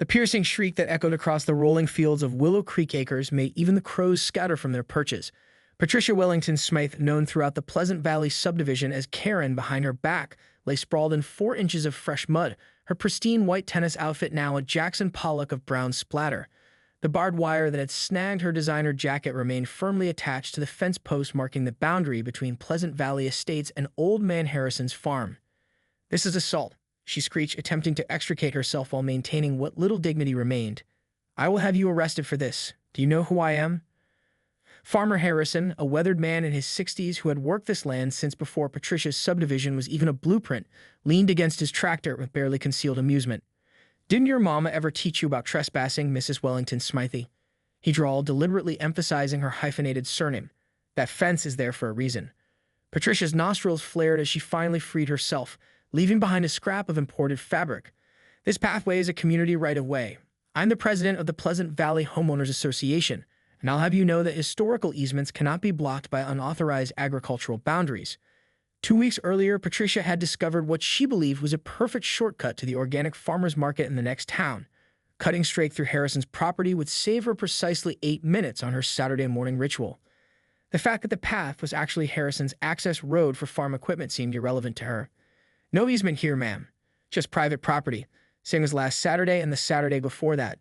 The piercing shriek that echoed across the rolling fields of Willow Creek Acres made even the crows scatter from their perches. Patricia Wellington Smythe, known throughout the Pleasant Valley subdivision as Karen behind her back, lay sprawled in 4 inches of fresh mud, her pristine white tennis outfit now a Jackson Pollock of brown splatter. The barbed wire that had snagged her designer jacket remained firmly attached to the fence post marking the boundary between Pleasant Valley Estates and Old Man Harrison's farm. "This is assault," she screeched, attempting to extricate herself while maintaining what little dignity remained. "I will have you arrested for this. Do you know who I am?" Farmer Harrison, a weathered man in his 60s who had worked this land since before Patricia's subdivision was even a blueprint, leaned against his tractor with barely concealed amusement. "Didn't your mama ever teach you about trespassing, Mrs. Wellington Smythe?" he drawled, deliberately emphasizing her hyphenated surname. "That fence is there for a reason." Patricia's nostrils flared as she finally freed herself, leaving behind a scrap of imported fabric. "This pathway is a community right-of-way. I'm the president of the Pleasant Valley Homeowners Association, and I'll have you know that historical easements cannot be blocked by unauthorized agricultural boundaries." 2 weeks earlier, Patricia had discovered what she believed was a perfect shortcut to the organic farmers market in the next town. Cutting straight through Harrison's property would save her precisely 8 minutes on her Saturday morning ritual. The fact that the path was actually Harrison's access road for farm equipment seemed irrelevant to her. "No easement here, ma'am. Just private property, same as last Saturday and the Saturday before that."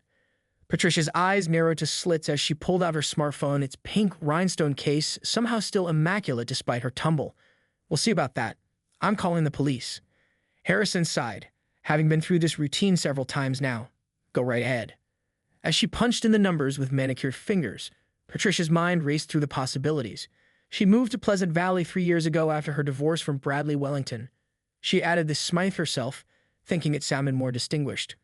Patricia's eyes narrowed to slits as she pulled out her smartphone, its pink rhinestone case somehow still immaculate despite her tumble. "We'll see about that. I'm calling the police." Harrison sighed, having been through this routine several times now. "Go right ahead." As she punched in the numbers with manicured fingers, Patricia's mind raced through the possibilities. She moved to Pleasant Valley 3 years ago after her divorce from Bradley Wellington. She added the Smythe herself, thinking it sounded more distinguished.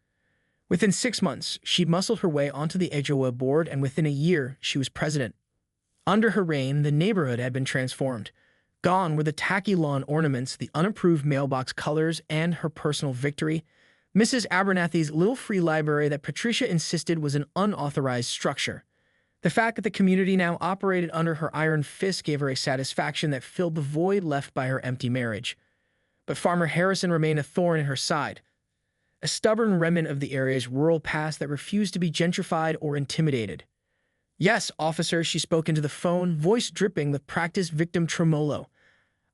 Within 6 months, she muscled her way onto the HOA board, and within a year, she was president. Under her reign, the neighborhood had been transformed. Gone were the tacky lawn ornaments, the unapproved mailbox colors, and her personal victory, Mrs. Abernathy's little free library that Patricia insisted was an unauthorized structure. The fact that the community now operated under her iron fist gave her a satisfaction that filled the void left by her empty marriage. But Farmer Harrison remained a thorn in her side, a stubborn remnant of the area's rural past that refused to be gentrified or intimidated. "Yes, officer," she spoke into the phone, voice dripping with practiced victim tremolo.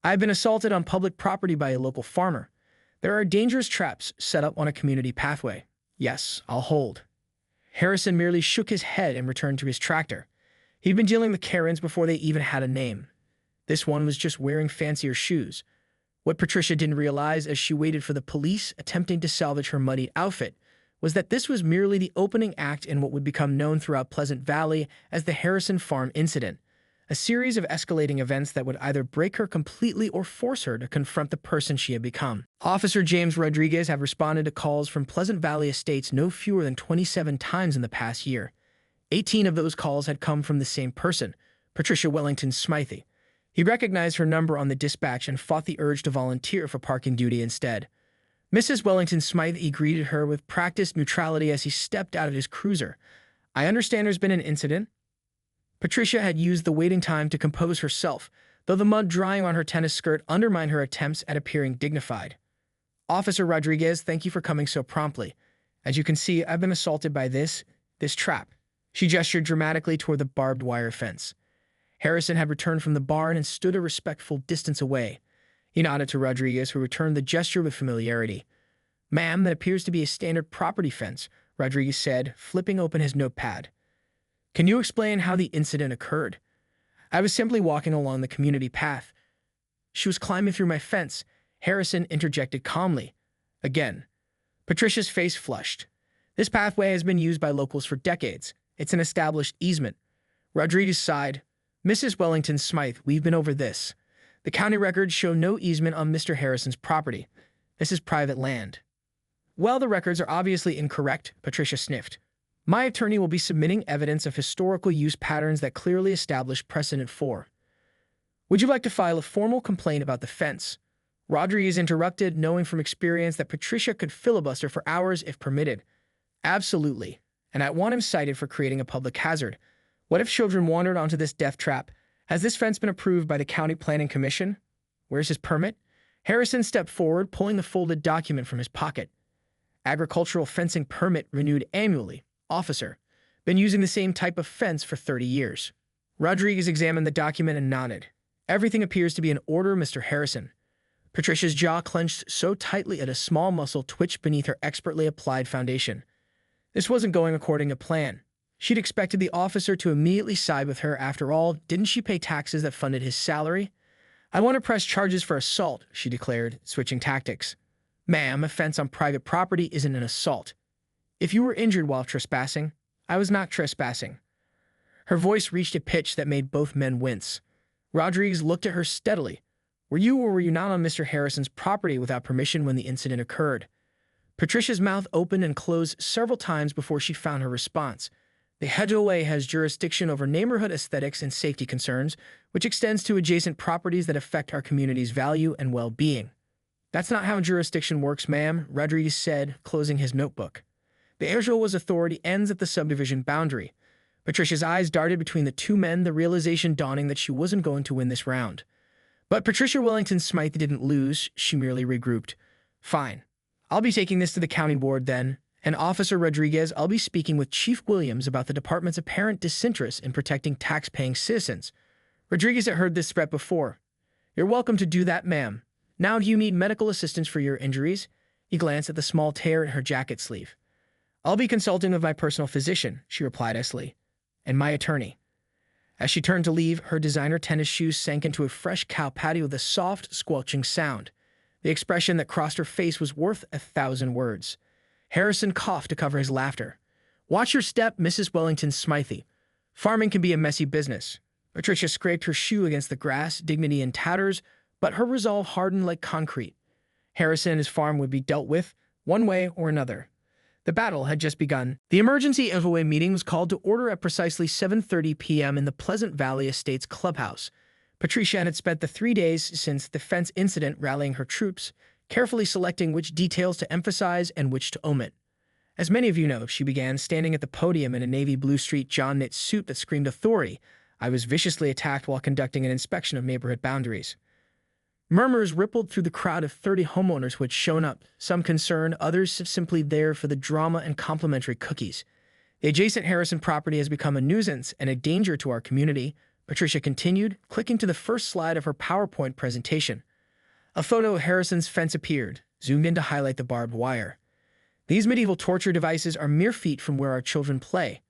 "I've been assaulted on public property by a local farmer. There are dangerous traps set up on a community pathway." "Yes, I'll hold." Harrison merely shook his head and returned to his tractor. He'd been dealing with Karens before they even had a name. This one was just wearing fancier shoes. What Patricia didn't realize as she waited for the police attempting to salvage her muddied outfit was that this was merely the opening act in what would become known throughout Pleasant Valley as the Harrison Farm Incident, a series of escalating events that would either break her completely or force her to confront the person she had become. Officer James Rodriguez had responded to calls from Pleasant Valley Estates no fewer than 27 times in the past year. 18 of those calls had come from the same person, Patricia Wellington Smythe. He recognized her number on the dispatch and fought the urge to volunteer for parking duty instead. Mrs. Wellington Smythe greeted her with practiced neutrality as he stepped out of his cruiser. "I understand there's been an incident." Patricia had used the waiting time to compose herself, though the mud drying on her tennis skirt undermined her attempts at appearing dignified. "Officer Rodriguez, thank you for coming so promptly. As you can see, I've been assaulted by this trap." She gestured dramatically toward the barbed wire fence. Harrison had returned from the barn and stood a respectful distance away. He nodded to Rodriguez, who returned the gesture with familiarity. "Ma'am, that appears to be a standard property fence," Rodriguez said, flipping open his notepad. "Can you explain how the incident occurred?" "I was simply walking along the community path. She was climbing through my fence," Harrison interjected calmly. Again, Patricia's face flushed. "This pathway has been used by locals for decades. It's an established easement." Rodriguez sighed. "Mrs. Wellington Smythe, we've been over this. The county records show no easement on Mr. Harrison's property. This is private land." "Well, the records are obviously incorrect," Patricia sniffed. "My attorney will be submitting evidence of historical use patterns that clearly establish precedent for." "Would you like to file a formal complaint about the fence?" Rodriguez interrupted, knowing from experience that Patricia could filibuster for hours if permitted. "Absolutely. And I want him cited for creating a public hazard. What if children wandered onto this death trap? Has this fence been approved by the County Planning Commission? Where's his permit?" Harrison stepped forward, pulling the folded document from his pocket. Agricultural fencing permit renewed annually. Officer. Been using the same type of fence for 30 years. Rodriguez examined the document and nodded. Everything appears to be in order, Mr. Harrison. Patricia's jaw clenched so tightly that a small muscle twitched beneath her expertly applied foundation. This wasn't going according to plan. She'd expected the officer to immediately side with her. After all, didn't she pay taxes that funded his salary? I want to press charges for assault, she declared, switching tactics. Ma'am, offense on private property isn't an assault. If you were injured while trespassing, I was not trespassing. Her voice reached a pitch that made both men wince. Rodriguez looked at her steadily. Were you or were you not on Mr. Harrison's property without permission when the incident occurred? Patricia's mouth opened and closed several times before she found her response. The HOA has jurisdiction over neighborhood aesthetics and safety concerns, which extends to adjacent properties that affect our community's value and well-being. That's not how jurisdiction works, ma'am, Rodriguez said, closing his notebook. The HOA's authority ends at the subdivision boundary. Patricia's eyes darted between the two men, the realization dawning that she wasn't going to win this round. But Patricia Wellington Smythe didn't lose, she merely regrouped. Fine. I'll be taking this to the county board then, and Officer Rodriguez, I'll be speaking with Chief Williams about the department's apparent disinterest in protecting tax-paying citizens. Rodriguez had heard this threat before. You're welcome to do that, ma'am. Now do you need medical assistance for your injuries? He glanced at the small tear in her jacket sleeve. I'll be consulting with my personal physician, she replied icily, and my attorney. As she turned to leave, her designer tennis shoes sank into a fresh cow patty with a soft, squelching sound. The expression that crossed her face was worth 1,000 words. Harrison coughed to cover his laughter. Watch your step, Mrs. Wellington Smythe. Farming can be a messy business. Patricia scraped her shoe against the grass, dignity in tatters, but her resolve hardened like concrete. Harrison and his farm would be dealt with, one way or another. The battle had just begun. The emergency HOA meeting was called to order at precisely 7:30 p.m. in the Pleasant Valley Estates clubhouse. Patricia had spent the 3 days since the fence incident rallying her troops, carefully selecting which details to emphasize and which to omit. As many of you know, she began standing at the podium in a navy blue street John knit suit that screamed authority. I was viciously attacked while conducting an inspection of neighborhood boundaries. Murmurs rippled through the crowd of 30 homeowners who had shown up, some concerned, others simply there for the drama and complimentary cookies. The adjacent Harrison property has become a nuisance and a danger to our community, Patricia continued, clicking to the first slide of her PowerPoint presentation. A photo of Harrison's fence appeared, zoomed in to highlight the barbed wire. These medieval torture devices are mere feet from where our children play.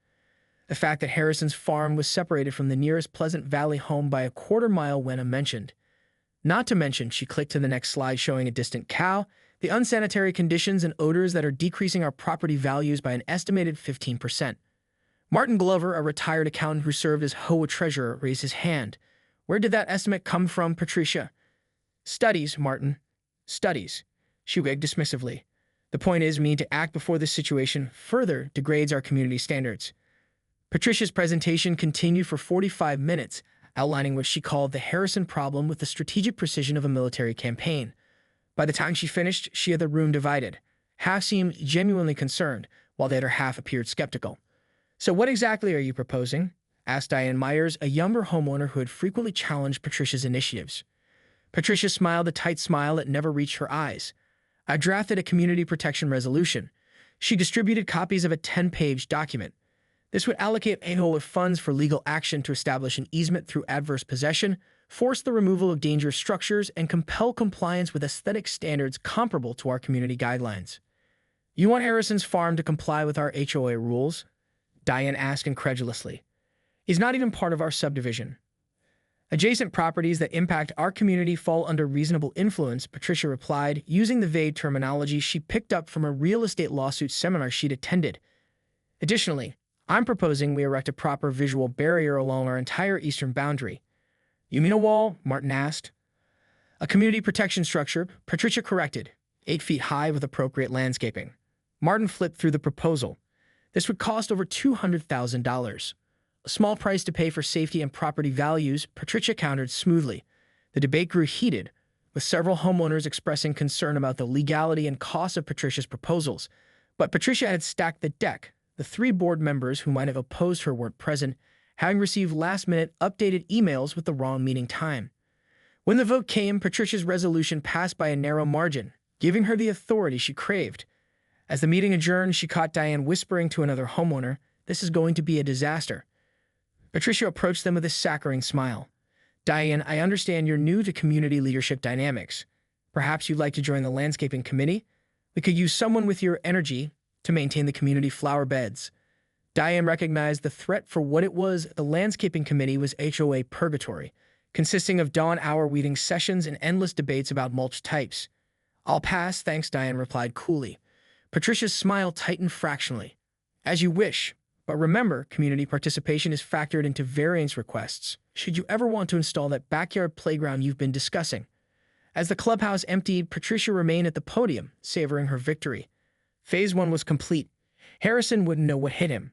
The fact that Harrison's farm was separated from the nearest Pleasant Valley home by a quarter-mile went unmentioned. Not to mention, she clicked to the next slide showing a distant cow, the unsanitary conditions and odors that are decreasing our property values by an estimated 15%. Martin Glover, a retired accountant who served as HOA treasurer, raised his hand. Where did that estimate come from, Patricia? Studies, Martin. Studies. She wigged dismissively. The point is, we need to act before this situation further degrades our community standards. Patricia's presentation continued for 45 minutes, outlining what she called the Harrison problem with the strategic precision of a military campaign. By the time she finished, she had the room divided. Half seemed genuinely concerned, while the other half appeared skeptical. So what exactly are you proposing? Asked Diane Myers, a younger homeowner who had frequently challenged Patricia's initiatives. Patricia smiled a tight smile that never reached her eyes. I drafted a community protection resolution. She distributed copies of a 10-page document. This would allocate HOA funds for legal action to establish an easement through adverse possession, force the removal of dangerous structures, and compel compliance with aesthetic standards comparable to our community guidelines. You want Harrison's farm to comply with our HOA rules? Diane asked incredulously. He's not even part of our subdivision. Adjacent properties that impact our community fall under reasonable influence, Patricia replied, using the vague terminology she picked up from a real estate lawsuit seminar she'd attended. Additionally, I'm proposing we erect a proper visual barrier along our entire eastern boundary. You mean a wall? Martin asked. A community protection structure, Patricia corrected, 8 feet high with appropriate landscaping. Martin flipped through the proposal. This would cost over $200,000. A small price to pay for safety and property values, Patricia countered smoothly. The debate grew heated, with several homeowners expressing concern about the legality and cost of Patricia's proposals. But Patricia had stacked the deck. The 3 board members who might have opposed her weren't present, having received last-minute updated emails with the wrong meeting time. When the vote came, Patricia's resolution passed by a narrow margin, giving her the authority she craved. As the meeting adjourned, she caught Diane whispering to another homeowner, "This is going to be a disaster." Patricia approached them with a saccharine smile. "Diane, I understand you're new to community leadership dynamics. Perhaps you'd like to join the landscaping committee? We could use someone with your energy to maintain the community flower beds." Diane recognized the threat for what it was. The landscaping committee was HOA purgatory, consisting of dawn-hour weeding sessions and endless debates about mulch types. "I'll pass, thanks," Diane replied coolly. Patricia's smile tightened fractionally. "As you wish. But remember, community participation is factored into variance requests, should you ever want to install that backyard playground you've been discussing." As the clubhouse emptied, Patricia remained at the podium, savoring her victory. Phase 1 was complete. Harrison wouldn't know what hit him.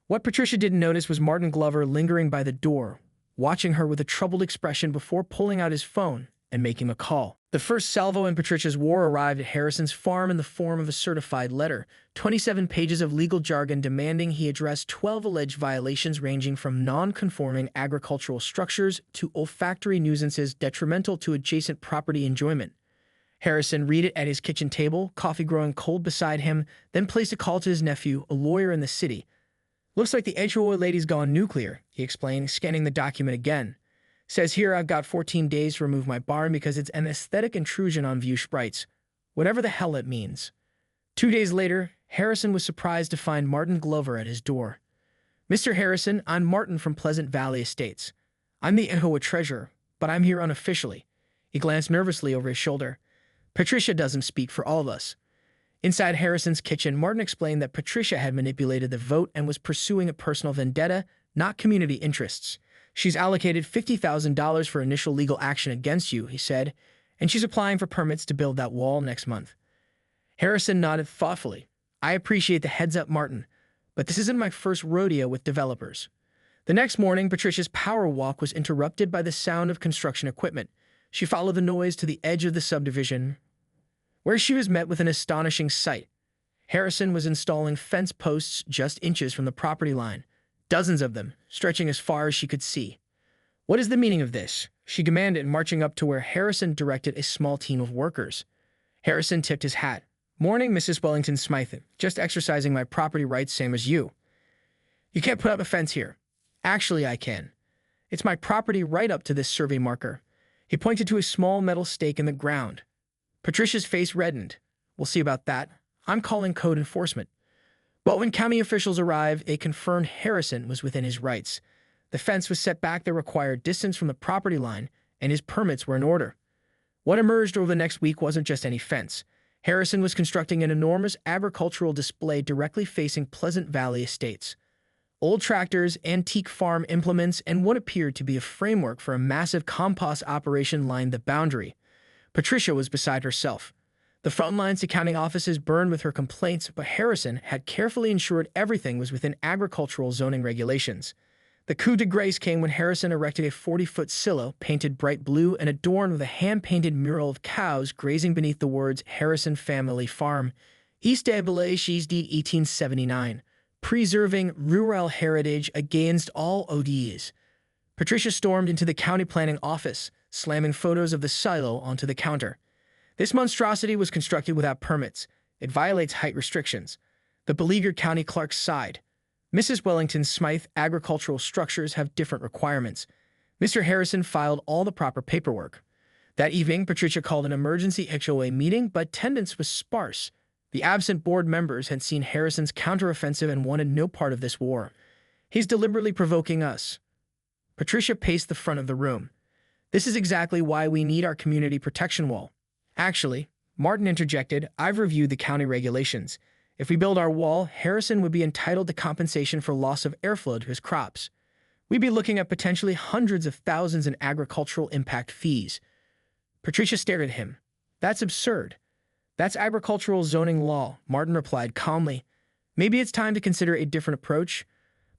What Patricia didn't notice was Martin Glover lingering by the door, watching her with a troubled expression before pulling out his phone and making a call. The first salvo in Patricia's war arrived at Harrison's farm in the form of a certified letter, 27 pages of legal jargon demanding he address 12 alleged violations ranging from non-conforming agricultural structures to olfactory nuisances detrimental to adjacent property enjoyment. Harrison read it at his kitchen table, coffee growing cold beside him, then placed a call to his nephew, a lawyer in the city. "Looks like the HOA lady's gone nuclear," he explained, scanning the document again. "Says here I've got 14 days to remove my barn because it's an aesthetic intrusion on view sprites. Whatever the hell it means." 2 days later, Harrison was surprised to find Martin Glover at his door. "Mr. Harrison, I'm Martin from Pleasant Valley Estates. I'm the HOA treasurer, but I'm here unofficially." He glanced nervously over his shoulder. "Patricia doesn't speak for all of us." Inside Harrison's kitchen, Martin explained that Patricia had manipulated the vote and was pursuing a personal vendetta, not community interests. "She's allocated $50,000 for initial legal action against you," he said, "and she's applying for permits to build that wall next month." Harrison nodded thoughtfully. "I appreciate the heads up, Martin, but this isn't my first rodeo with developers." The next morning, Patricia's power walk was interrupted by the sound of construction equipment. She followed the noise to the edge of the subdivision, where she was met with an astonishing sight. Harrison was installing fence posts just inches from the property line, dozens of them, stretching as far as she could see. "What is the meaning of this?" she demanded, marching up to where Harrison directed a small team of workers. Harrison tipped his hat. "Morning, Mrs. Wellington Smythe. Just exercising my property rights, same as you." "You can't put up a fence here." "Actually, I can. It's my property right up to this survey marker." He pointed to a small metal stake in the ground. Patricia's face reddened. "We'll see about that. I'm calling code enforcement." But when county officials arrived, it confirmed Harrison was within his rights. The fence was set back the required distance from the property line, and his permits were in order. What emerged over the next week wasn't just any fence. Harrison was constructing an enormous agricultural display directly facing Pleasant Valley Estates. Old tractors, antique farm implements, and what appeared to be a framework for a massive compost operation lined the boundary. Patricia was beside herself. The front lines to county offices burned with her complaints, but Harrison had carefully ensured everything was within agricultural zoning regulations. The coup de grace came when Harrison erected a 40-foot silo painted bright blue and adorned with a hand-painted mural of cows grazing beneath the words Harrison Family Farm, Established 1879, preserving rural heritage against all odds. Patricia stormed into the county planning office, slamming photos of the silo onto the counter. "This monstrosity was constructed without permits. It violates height restrictions." The beleaguered county clerk sighed. "Mrs. Wellington Smythe, agricultural structures have different requirements." Mr. Harrison filed all the proper paperwork. That evening, Patricia called an emergency HOA meeting, but attendance was sparse. The absent board members had seen Harrison's counteroffensive and wanted no part of this war. "He's deliberately provoking us." Patricia paced the front of the room. "This is exactly why we need our community protection wall." "Actually," Martin interjected, "I've reviewed the county regulations. If we build our wall, Harrison would be entitled to compensation for loss of airflow to his crops. We'd be looking at potentially hundreds of thousands in agricultural impact fees." Patricia stared at him. "That's absurd." "That's agricultural zoning law," Martin replied calmly. "Maybe it's time to consider a different approach.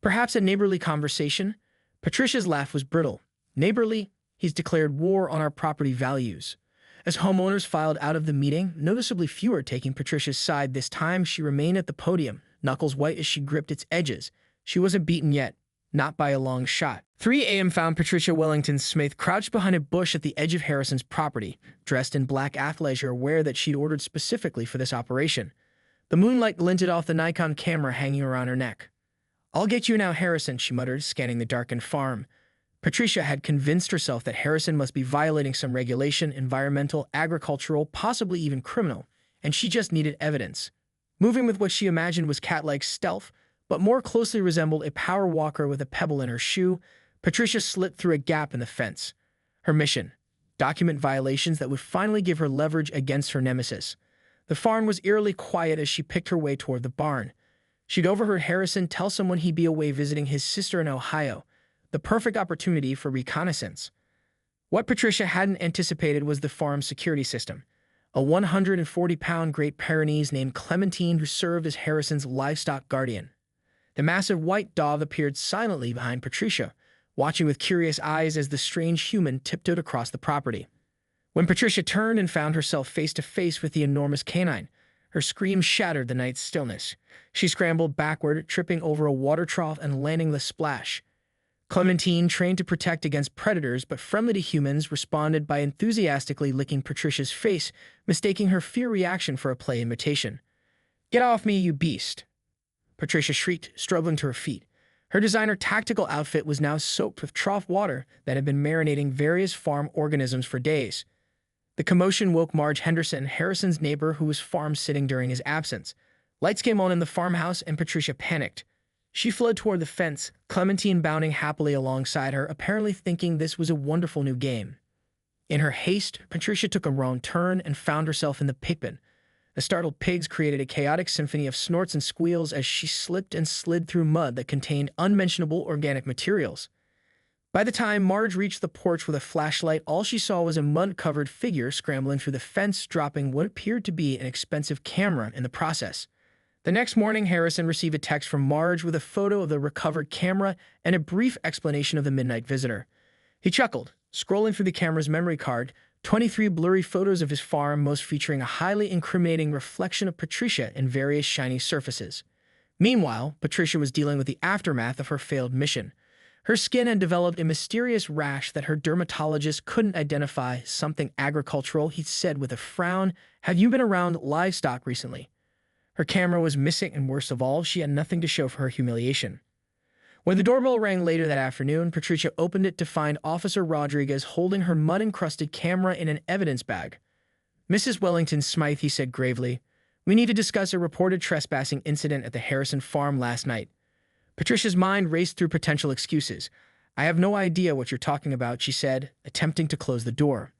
Perhaps a neighborly conversation." Patricia's laugh was brittle. "Neighborly? He's declared war on our property values." As homeowners filed out of the meeting, noticeably fewer taking Patricia's side this time, she remained at the podium, knuckles white as she gripped its edges. She wasn't beaten yet, not by a long shot. 3 a.m. found Patricia Wellington Smythe crouched behind a bush at the edge of Harrison's property, dressed in black athleisure wear that she'd ordered specifically for this operation. The moonlight glinted off the Nikon camera hanging around her neck. "I'll get you now, Harrison," she muttered, scanning the darkened farm. Patricia had convinced herself that Harrison must be violating some regulation, environmental, agricultural, possibly even criminal, and she just needed evidence. Moving with what she imagined was cat-like stealth, but more closely resembled a power walker with a pebble in her shoe, Patricia slipped through a gap in the fence. Her mission: document violations that would finally give her leverage against her nemesis. The farm was eerily quiet as she picked her way toward the barn. She'd overheard Harrison tell someone he'd be away visiting his sister in Ohio, the perfect opportunity for reconnaissance. What Patricia hadn't anticipated was the farm's security system. A 140-pound Great Pyrenees named Clementine who served as Harrison's livestock guardian. The massive white dog appeared silently behind Patricia, watching with curious eyes as the strange human tiptoed across the property. When Patricia turned and found herself face to face with the enormous canine, her scream shattered the night's stillness. She scrambled backward, tripping over a water trough and landing with a splash. Clementine, trained to protect against predators but friendly to humans, responded by enthusiastically licking Patricia's face, mistaking her fear reaction for a play imitation. "Get off me, you beast!" Patricia shrieked, struggling to her feet. Her designer tactical outfit was now soaked with trough water that had been marinating various farm organisms for days. The commotion woke Marge Henderson, Harrison's neighbor who was farm-sitting during his absence. Lights came on in the farmhouse and Patricia panicked. She fled toward the fence, Clementine bounding happily alongside her, apparently thinking this was a wonderful new game. In her haste, Patricia took a wrong turn and found herself in the pigpen. The startled pigs created a chaotic symphony of snorts and squeals as she slipped and slid through mud that contained unmentionable organic materials. By the time Marge reached the porch with a flashlight, all she saw was a mud-covered figure scrambling through the fence, dropping what appeared to be an expensive camera in the process. The next morning, Harrison received a text from Marge with a photo of the recovered camera and a brief explanation of the midnight visitor. He chuckled, scrolling through the camera's memory card, 23 blurry photos of his farm, most featuring a highly incriminating reflection of Patricia in various shiny surfaces. Meanwhile, Patricia was dealing with the aftermath of her failed mission. Her skin had developed a mysterious rash that her dermatologist couldn't identify, something agricultural, he said with a frown. "Have you been around livestock recently?" Her camera was missing, and worst of all, she had nothing to show for her humiliation. When the doorbell rang later that afternoon, Patricia opened it to find Officer Rodriguez holding her mud-encrusted camera in an evidence bag. "Mrs. Wellington Smythe," he said gravely, "we need to discuss a reported trespassing incident at the Harrison farm last night." Patricia's mind raced through potential excuses. "I have no idea what you're talking about," she said, attempting to close the door.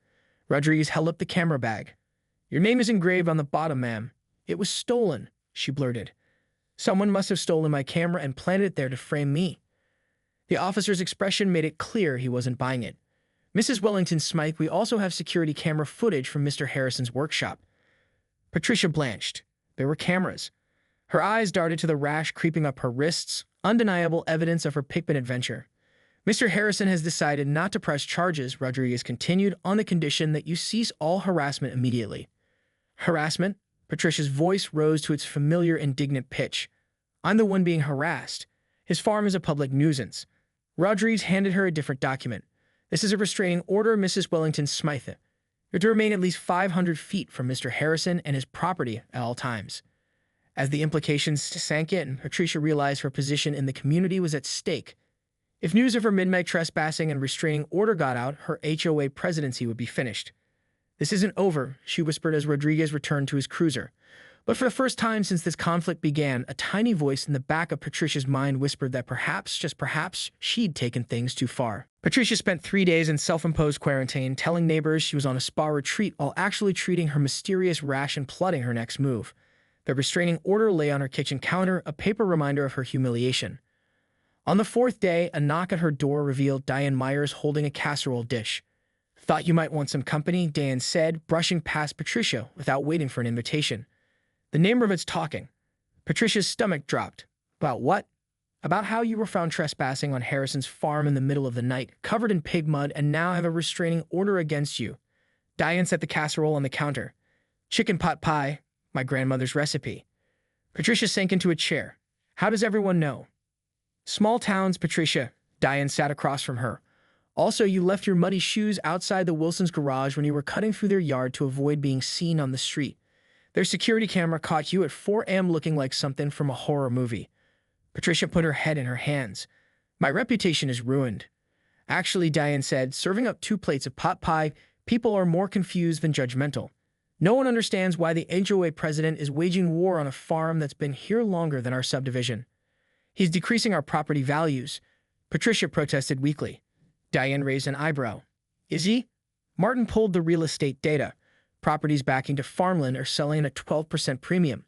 Rodriguez held up the camera bag. "Your name is engraved on the bottom, ma'am." "It was stolen," she blurted. "Someone must have stolen my camera and planted it there to frame me." The officer's expression made it clear he wasn't buying it. "Mrs. Wellington Smythe, we also have security camera footage from Mr. Harrison's workshop." Patricia blanched. There were cameras. Her eyes darted to the rash creeping up her wrists, undeniable evidence of her pigpen adventure. "Mr. Harrison has decided not to press charges," Rodriguez continued, "on the condition that you cease all harassment immediately." "Harassment?" Patricia's voice rose to its familiar indignant pitch. "I'm the one being harassed. His farm is a public nuisance." Rodriguez handed her a different document. "This is a restraining order, Mrs. Wellington Smythe. You're to remain at least 500 feet from Mr. Harrison and his property at all times." As the implications sank in, Patricia realized her position in the community was at stake. If news of her midnight trespassing and restraining order got out, her HOA presidency would be finished. "This isn't over," she whispered as Rodriguez returned to his cruiser. But for the first time since this conflict began, a tiny voice in the back of Patricia's mind whispered that perhaps, just perhaps, she'd taken things too far. Patricia spent 3 days in self-imposed quarantine, telling neighbors she was on a spa retreat while actually treating her mysterious rash and plotting her next move. The restraining order lay on her kitchen counter, a paper reminder of her humiliation. On the 4th day, a knock at her door revealed Diane Myers holding a casserole dish. "Thought you might want some company," Diane said, brushing past Patricia without waiting for an invitation. "The neighborhood's talking." Patricia's stomach dropped. "About what?" "About how you were found trespassing on Harrison's farm in the middle of the night, covered in pig mud, and now have a restraining order against you." Diane set the casserole on the counter. "Chicken pot pie, my grandmother's recipe." Patricia sank into a chair. "How does everyone know?" "Small towns, Patricia." Diane sat across from her. "Also, you left your muddy shoes outside the Wilsons' garage when you were cutting through their yard to avoid being seen on the street. Their security camera caught you at 4 a.m. looking like something from a horror movie. Patricia put her head in her hands. My reputation is ruined. Actually, Diane said, serving up 2 plates of pot pie, people are more confused than judgmental. No one understands why the HOA president is waging war on a farm that's been here longer than our subdivision. He's decreasing our property values. Patricia protested weakly. Diane raised an eyebrow. Is he? Martin pulled the real estate data. Properties backing to farmland are selling at a 12% premium.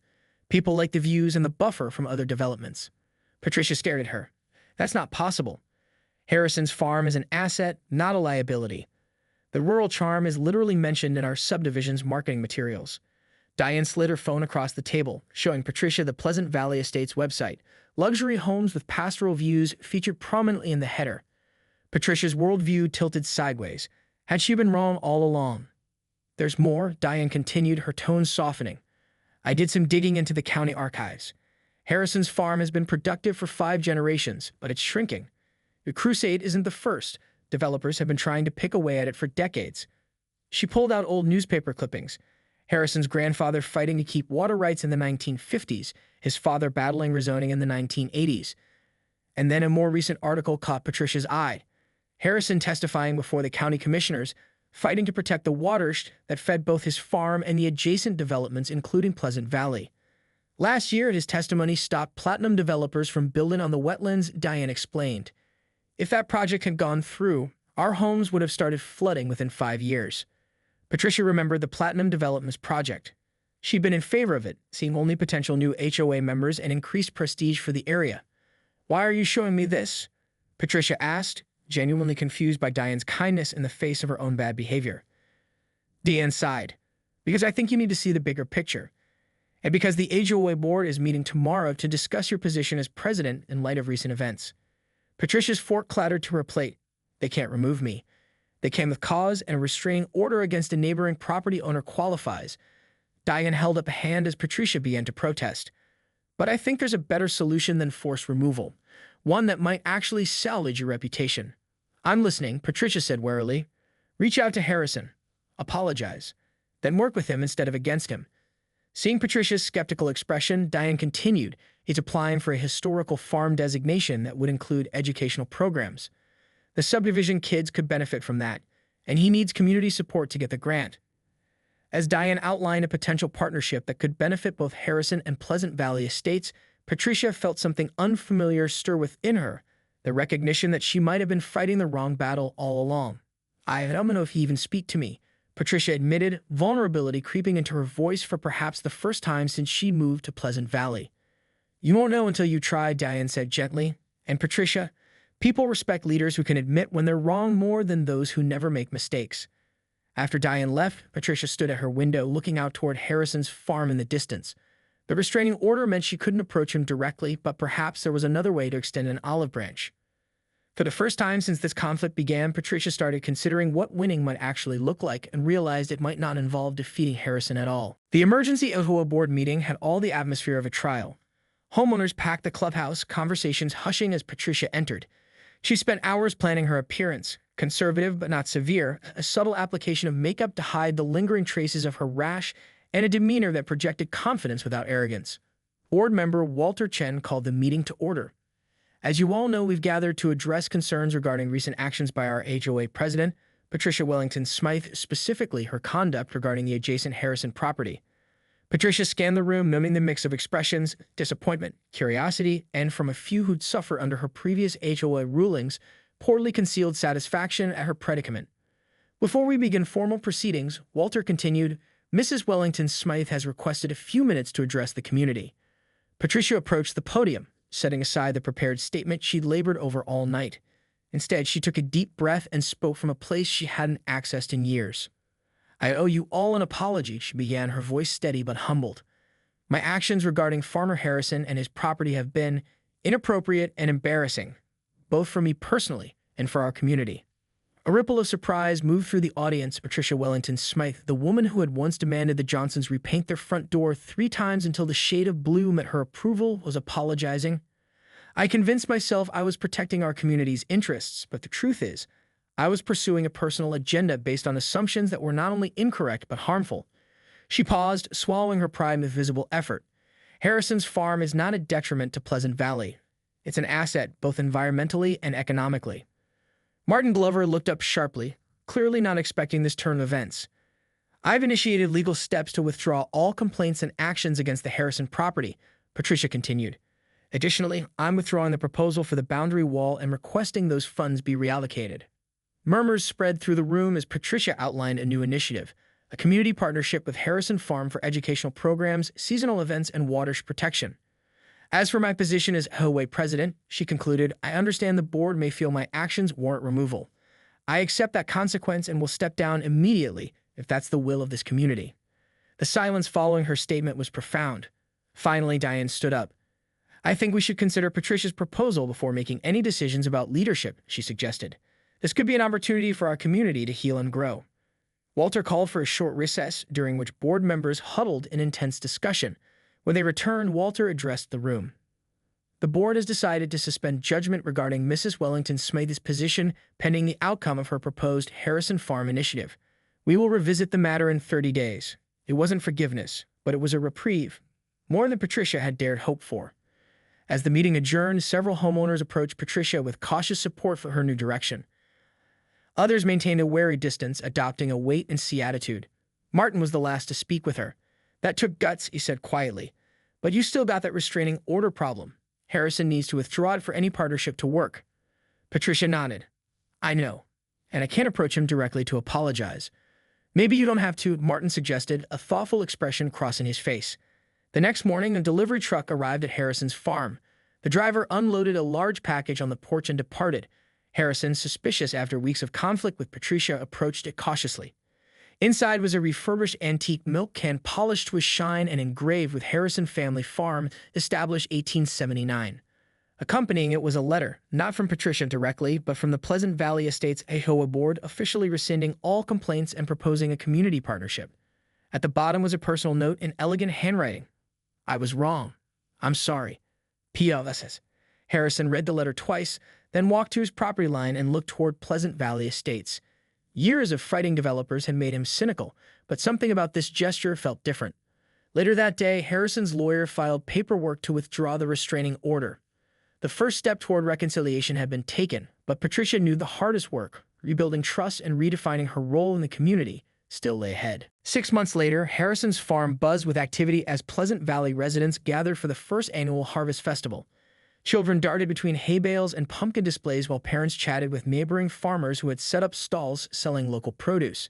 People like the views and the buffer from other developments. Patricia stared at her. That's not possible. Harrison's farm is an asset, not a liability. The rural charm is literally mentioned in our subdivision's marketing materials. Diane slid her phone across the table, showing Patricia the Pleasant Valley Estates website. Luxury homes with pastoral views featured prominently in the header. Patricia's worldview tilted sideways. Had she been wrong all along? There's more, Diane continued, her tone softening. I did some digging into the county archives. Harrison's farm has been productive for 5 generations, but it's shrinking. The crusade isn't the first. Developers have been trying to pick away at it for decades. She pulled out old newspaper clippings. Harrison's grandfather fighting to keep water rights in the 1950s, his father battling rezoning in the 1980s. And then a more recent article caught Patricia's eye. Harrison testifying before the county commissioners, fighting to protect the waters that fed both his farm and the adjacent developments, including Pleasant Valley. Last year, his testimony stopped platinum developers from building on the wetlands, Diane explained. If that project had gone through, our homes would have started flooding within 5 years. Patricia remembered the Platinum Developments project. She'd been in favor of it, seeing only potential new HOA members and increased prestige for the area. Why are you showing me this? Patricia asked, genuinely confused by Diane's kindness in the face of her own bad behavior. Diane sighed. Because I think you need to see the bigger picture. And because the HOA board is meeting tomorrow to discuss your position as president in light of recent events. Patricia's fork clattered to her plate. They can't remove me. They came with cause, and a restraining order against a neighboring property owner qualifies. Diane held up a hand as Patricia began to protest. But I think there's a better solution than forced removal. One that might actually salvage your reputation. I'm listening, Patricia said warily. Reach out to Harrison. Apologize. Then work with him instead of against him. Seeing Patricia's skeptical expression, Diane continued. He's applying for a historical farm designation that would include educational programs. The subdivision kids could benefit from that, and he needs community support to get the grant. As Diane outlined a potential partnership that could benefit both Harrison and Pleasant Valley Estates, Patricia felt something unfamiliar stir within her, the recognition that she might have been fighting the wrong battle all along. I don't know if he even speak to me, Patricia admitted, vulnerability creeping into her voice for perhaps the first time since she moved to Pleasant Valley. You won't know until you try, Diane said gently. And Patricia, people respect leaders who can admit when they're wrong more than those who never make mistakes. After Diane left, Patricia stood at her window looking out toward Harrison's farm in the distance. The restraining order meant she couldn't approach him directly, but perhaps there was another way to extend an olive branch. For the first time since this conflict began, Patricia started considering what winning might actually look like and realized it might not involve defeating Harrison at all. The emergency HOA board meeting had all the atmosphere of a trial. Homeowners packed the clubhouse, conversations hushing as Patricia entered. She spent hours planning her appearance, conservative but not severe, a subtle application of makeup to hide the lingering traces of her rash, and a demeanor that projected confidence without arrogance. Board member Walter Chen called the meeting to order. As you all know, we've gathered to address concerns regarding recent actions by our HOA president, Patricia Wellington Smythe, specifically her conduct regarding the adjacent Harrison property. Patricia scanned the room, numbing the mix of expressions, disappointment, curiosity, and from a few who'd suffered under her previous HOA rulings, poorly concealed satisfaction at her predicament. Before we begin formal proceedings, Walter continued, Mrs. Wellington Smythe has requested a few minutes to address the community. Patricia approached the podium, setting aside the prepared statement she'd labored over all night. Instead, she took a deep breath and spoke from a place she hadn't accessed in years. I owe you all an apology, she began, her voice steady but humbled. My actions regarding Farmer Harrison and his property have been inappropriate and embarrassing, both for me personally and for our community. A ripple of surprise moved through the audience. Patricia Wellington Smythe, the woman who had once demanded the Johnsons repaint their front door 3 times until the shade of blue met her approval, was apologizing. I convinced myself I was protecting our community's interests, but the truth is, I was pursuing a personal agenda based on assumptions that were not only incorrect but harmful. She paused, swallowing her pride with visible effort. Harrison's farm is not a detriment to Pleasant Valley. It's an asset, both environmentally and economically. Martin Glover looked up sharply, clearly not expecting this turn of events. I've initiated legal steps to withdraw all complaints and actions against the Harrison property, Patricia continued. Additionally, I'm withdrawing the proposal for the boundary wall and requesting those funds be reallocated. Murmurs spread through the room as Patricia outlined a new initiative, a community partnership with Harrison Farm for educational programs, seasonal events, and water protection. As for my position as HOA president, she concluded, I understand the board may feel my actions warrant removal. I accept that consequence and will step down immediately if that's the will of this community. The silence following her statement was profound. Finally, Diane stood up. I think we should consider Patricia's proposal before making any decisions about leadership, she suggested. This could be an opportunity for our community to heal and grow. Walter called for a short recess, during which board members huddled in intense discussion. When they returned, Walter addressed the room. The board has decided to suspend judgment regarding Mrs. Wellington Smythe's position pending the outcome of her proposed Harrison Farm initiative. We will revisit the matter in 30 days. It wasn't forgiveness, but it was a reprieve, more than Patricia had dared hope for. As the meeting adjourned, several homeowners approached Patricia with cautious support for her new direction. Others maintained a wary distance, adopting a wait-and-see attitude. Martin was the last to speak with her. That took guts, he said quietly. But you still got that restraining order problem. Harrison needs to withdraw it for any partnership to work. Patricia nodded. I know. And I can't approach him directly to apologize. Maybe you don't have to, Martin suggested, a thoughtful expression crossing his face. The next morning, a delivery truck arrived at Harrison's farm. The driver unloaded a large package on the porch and departed. Harrison, suspicious after weeks of conflict with Patricia, approached it cautiously. Inside was a refurbished antique milk can polished with shine and engraved with Harrison Family Farm, established 1879. Accompanying it was a letter, not from Patricia directly, but from the Pleasant Valley Estates HOA board, officially rescinding all complaints and proposing a community partnership. At the bottom was a personal note in elegant handwriting. I was wrong. I'm sorry. P.O.S. Harrison read the letter twice, then walked to his property line and looked toward Pleasant Valley Estates. Years of fighting developers had made him cynical, but something about this gesture felt different. Later that day, Harrison's lawyer filed paperwork to withdraw the restraining order. The first step toward reconciliation had been taken, but Patricia knew the hardest work, rebuilding trust and redefining her role in the community, still lay ahead. 6 months later, Harrison's farm buzzed with activity as Pleasant Valley residents gathered for the first annual Harvest Festival. Children darted between hay bales and pumpkin displays while parents chatted with neighboring farmers who had set up stalls selling local produce.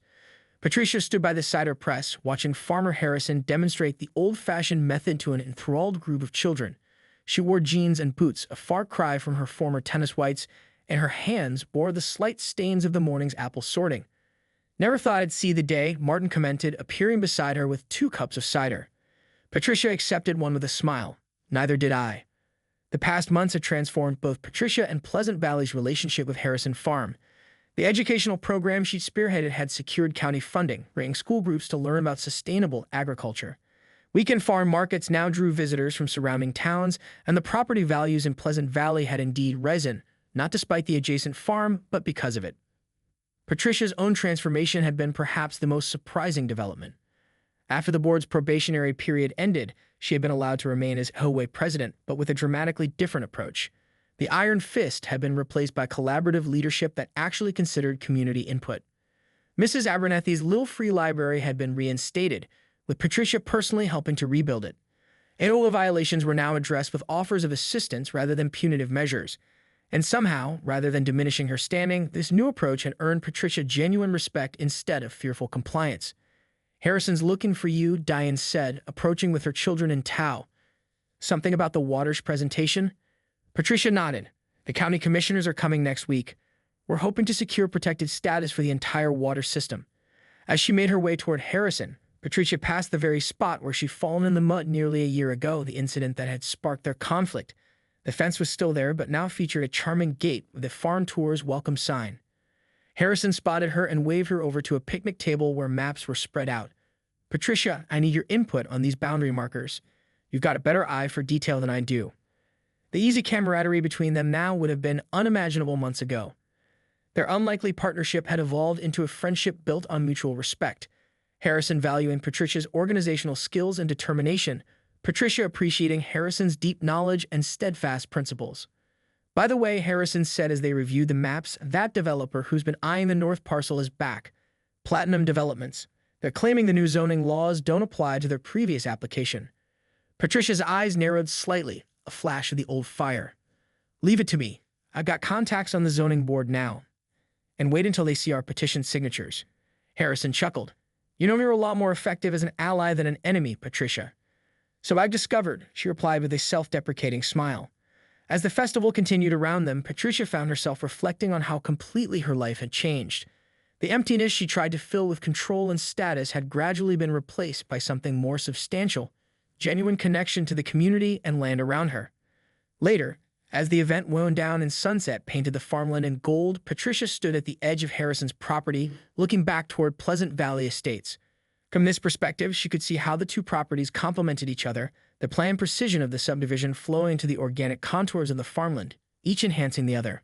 Patricia stood by the cider press, watching Farmer Harrison demonstrate the old-fashioned method to an enthralled group of children. She wore jeans and boots, a far cry from her former tennis whites, and her hands bore the slight stains of the morning's apple sorting. Never thought I'd see the day, Martin commented, appearing beside her with 2 cups of cider. Patricia accepted one with a smile. Neither did I. The past months had transformed both Patricia and Pleasant Valley's relationship with Harrison Farm. The educational program she spearheaded had secured county funding, bringing school groups to learn about sustainable agriculture. Weekend farm markets now drew visitors from surrounding towns, and the property values in Pleasant Valley had indeed risen, not despite the adjacent farm, but because of it. Patricia's own transformation had been perhaps the most surprising development. After the board's probationary period ended, she had been allowed to remain as HOA president, but with a dramatically different approach. The iron fist had been replaced by collaborative leadership that actually considered community input. Mrs. Abernethy's little free library had been reinstated, with Patricia personally helping to rebuild it. AOA violations were now addressed with offers of assistance rather than punitive measures. And somehow, rather than diminishing her standing, this new approach had earned Patricia genuine respect instead of fearful compliance. Harrison's looking for you, Diane said, approaching with her children in tow. Something about the water's presentation? Patricia nodded. The county commissioners are coming next week. We're hoping to secure protected status for the entire water system. As she made her way toward Harrison, Patricia passed the very spot where she'd fallen in the mud nearly a year ago, the incident that had sparked their conflict. The fence was still there, but now featured a charming gate with a farm tour's welcome sign. Harrison spotted her and waved her over to a picnic table where maps were spread out. Patricia, I need your input on these boundary markers. You've got a better eye for detail than I do. The easy camaraderie between them now would have been unimaginable months ago. Their unlikely partnership had evolved into a friendship built on mutual respect. Harrison valuing Patricia's organizational skills and determination, Patricia appreciating Harrison's deep knowledge and steadfast principles. By the way, Harrison said as they reviewed the maps, that developer who's been eyeing the north parcel is back. Platinum Developments. They're claiming the new zoning laws don't apply to their previous application. Patricia's eyes narrowed slightly, a flash of the old fire. Leave it to me. I've got contacts on the zoning board now. And wait until they see our petition signatures. Harrison chuckled. You know you're a lot more effective as an ally than an enemy, Patricia. So I've discovered, she replied with a self-deprecating smile. As the festival continued around them, Patricia found herself reflecting on how completely her life had changed. The emptiness she tried to fill with control and status had gradually been replaced by something more substantial, genuine connection to the community and land around her. Later, as the event wound down and sunset painted the farmland in gold, Patricia stood at the edge of Harrison's property, looking back toward Pleasant Valley Estates. From this perspective, she could see how the two properties complemented each other, the planned precision of the subdivision flowing into the organic contours of the farmland, each enhancing the other.